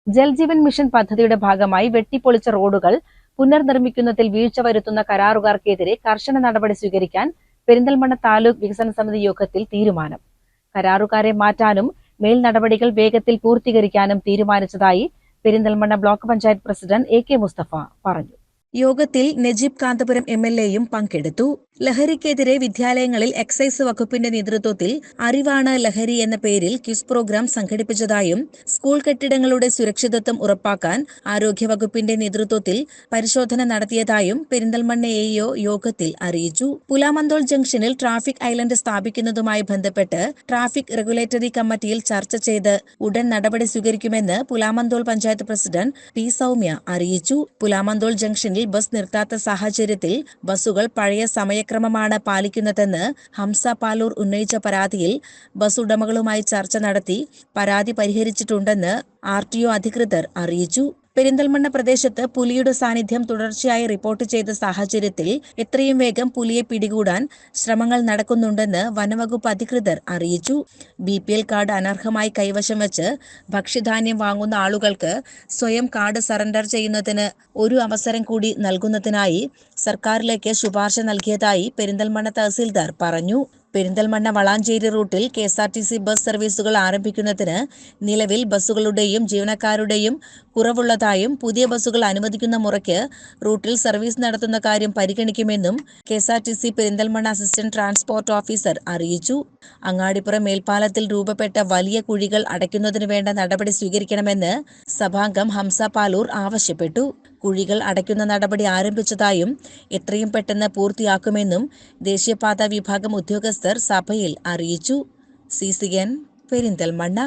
Jal Jeevan mission പദ്ധതിയുടെ ഭാഗമായി വെട്ടിപ്പൊളിച്ച റോഡുകൾ പുനർനിർമ്മിക്കുന്നതിൽ വീഴ്ച വരുത്തുന്ന കരാറുകാർക്കെതിരെ കർശന നടപടി സ്വീകരിക്കാൻ പെരിന്തൽമണ്ണ താലൂക്ക് വികസന സമിതി യോഗത്തിൽ തീരുമാനം. കരാറുകാരെ മാറ്റാനും മേൽ നടപടികൾ വേഗത്തിൽ പൂർത്തീകരിക്കാനും തീരുമാനിച്ചതായി Perinthalmanna block panchayat president AK Mustafa പറഞ്ഞു. യോഗത്തിൽ നജീബ് കാന്തപുരം MLAയും പങ്കെടുത്തു. ലഹരിക്കെതിരെ വിദ്യാലയങ്ങളിൽ എക്സൈസ് വകുപ്പിന്റെ നേതൃത്വത്തിൽ അറിവാണ് ലഹരി എന്ന പേരിൽ ക്വിസ് പ്രോഗ്രാം സംഘടിപ്പിച്ചതായും സ്കൂൾ കെട്ടിടങ്ങളുടെ സുരക്ഷിതത്വം ഉറപ്പാക്കാൻ ആരോഗ്യവകുപ്പിന്റെ നേതൃത്വത്തിൽ പരിശോധന നടത്തിയതായും പെരിന്തൽമണ്ണ AO യോഗത്തിൽ അറിയിച്ചു. പുലാമന്തോൾ ജംഗ്ഷനിൽ ട്രാഫിക് ഐലൻഡ് സ്ഥാപിക്കുന്നതുമായി ബന്ധപ്പെട്ട് ട്രാഫിക് റെഗുലേറ്ററി കമ്മിറ്റിയിൽ ചർച്ച ചെയ്ത് ഉടൻ നടപടി സ്വീകരിക്കുമെന്ന് പുലാമന്തോൾ പഞ്ചായത്ത് പ്രസിഡന്റ് P. സൗമ്യ അറിയിച്ചു. പുലാമന്തോൾ ജംഗ്ഷനിൽ ബസ് നിർത്താത്ത സാഹചര്യത്തിൽ ബസ്സുകൾ പഴയ സമയക്രമമാണ് പാലിക്കുന്നതെന്ന് ഹംസ പാലൂർ ഉന്നയിച്ച പരാതിയിൽ ബസ് ഉടമകളുമായി ചർച്ച നടത്തി പരാതി പരിഹരിച്ചിട്ടുണ്ടെന്ന് RTO അധികൃതർ അറിയിച്ചു. പെരിന്തൽമണ്ണ പ്രദേശത്ത് പുലിയുടെ സാന്നിധ്യം തുടർച്ചയായി റിപ്പോർട്ട് ചെയ്ത സാഹചര്യത്തിൽ എത്രയും വേഗം പുലിയെ പിടികൂടാൻ ശ്രമങ്ങൾ നടക്കുന്നുണ്ടെന്ന് വനവകുപ്പ് അധികൃതർ അറിയിച്ചു. BPL കാർഡ് അനർഹമായി കൈവശം വെച്ച് ഭക്ഷ്യധാന്യം വാങ്ങുന്ന ആളുകൾക്ക് സ്വയം കാർഡ് സറണ്ടർ ചെയ്യുന്നതിന് ഒരു അവസരം കൂടി നൽകുന്നതിനായി സർക്കാരിലേക്ക് ശുപാർശ നൽകിയതായി പെരിന്തൽമണ്ണ തഹസിൽദാർ പറഞ്ഞു. പെരിന്തൽമണ്ണ വളാഞ്ചേരി റൂട്ടിൽ KSRTC ബസ് സർവീസുകൾ ആരംഭിക്കുന്നതിന് നിലവിൽ ബസ്സുകളുടെയും ജീവനക്കാരുടെയും കുറവുള്ളതായും പുതിയ ബസ്സുകൾ അനുവദിക്കുന്ന മുറയ്ക്ക് റൂട്ടിൽ സർവീസ് നടത്തുന്ന കാര്യം പരിഗണിക്കുമെന്നും KSRTC Perinthalmanna assistant transport officer അറിയിച്ചു. അങ്ങാടിപ്പുറം മേൽപ്പാലത്തിൽ രൂപപ്പെട്ട വലിയ കുഴികൾ അടയ്ക്കുന്നതിന് വേണ്ട നടപടി സ്വീകരിക്കണമെന്ന് സഭാംഗം ഹംസ പാലൂർ ആവശ്യപ്പെട്ടു. കുഴികൾ അടയ്ക്കുന്ന നടപടി ആരംഭിച്ചതായും എത്രയും പെട്ടെന്ന് പൂർത്തിയാക്കുമെന്നും ദേശീയപാത വിഭാഗം ഉദ്യോഗസ്ഥർ സഭയിൽ അറിയിച്ചു. CCN പെരിന്തൽമണ്ണ.